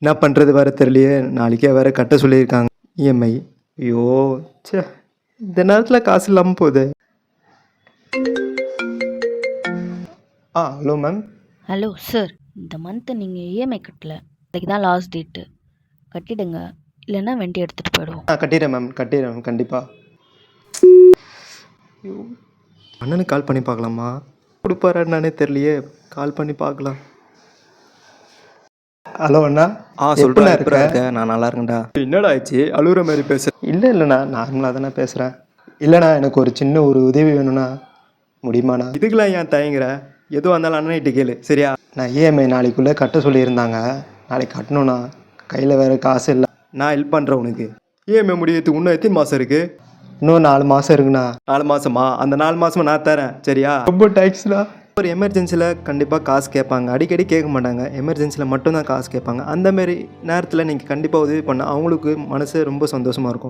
என்ன பண்ணுறது வேறு தெரியலையே, நாளைக்கே வேறு கட்ட சொல்லியிருக்காங்க இஎம்ஐ. ஐயோ ச்சே, இந்த நேரத்தில் காசு இல்லாமல் போகுது. Hello ma'am. ஹலோ சார், இந்த மந்த்து நீங்கள் இஎம்ஐ கட்டல. நாளைக்கு தான் லாஸ்ட் டேட்டு. கட்டிடுங்க, இல்லைன்னா வண்டி எடுத்துகிட்டு போயிடுவோம். கட்டிடுறேன் மேம், கட்டிடுறேன் மேம், கண்டிப்பாக. அண்ணனுக்கு கால் பண்ணி பார்க்கலாமா? கொடுப்பாரா என்னன்னே தெரியலையே, கால் பண்ணி பார்க்கலாம். ஹலோ அண்ணா. சொல்கிறேன் இருக்க? நான் நல்லா இருக்கேன்டா. என்னடா ஆச்சு, அழுகுற மாதிரி பேசுகிறேன்? இல்லைண்ணா, நார்மலாக தானே பேசுகிறேன். இல்லைண்ணா, எனக்கு ஒரு சின்ன உதவி வேணும்ண்ணா, முடியுமாண்ணா? இதுக்கெல்லாம் ஏன் தயங்குற? எதுவும் வந்தாலும் அண்ணன்கிட்ட கேளு, சரியா? நான் இஎம்ஐ நாளைக்குள்ளே கட்ட சொல்லியிருந்தாங்க, நாளைக்கு கட்டணுண்ணா. கையில் வேறு காசு இல்லை. நான் ஹெல்ப் பண்ணுறேன் உனக்கு. இஎம்ஐ முடியறதுக்கு இன்னும் எத்தனை மாதம் இருக்குது? இன்னும் 4 மாதம் இருக்குண்ணா. 4 மாதமா? அந்த 4 மாதமும் நான் தரேன், சரியா? ரொம்ப தேங்க்ஸ்ண்ணா. ஒரு எமர்ஜென்சியில் கண்டிப்பாக காசு கேட்பாங்க, அடிக்கடி கேட்க மாட்டாங்க. எமர்ஜென்சியில் மட்டும்தான் காசு கேட்பாங்க. அந்தமாரி நேரத்தில் நீங்கள் கண்டிப்பாக உதவி பண்ணால் அவங்களுக்கு மனசு ரொம்ப சந்தோஷமாக இருக்கும்.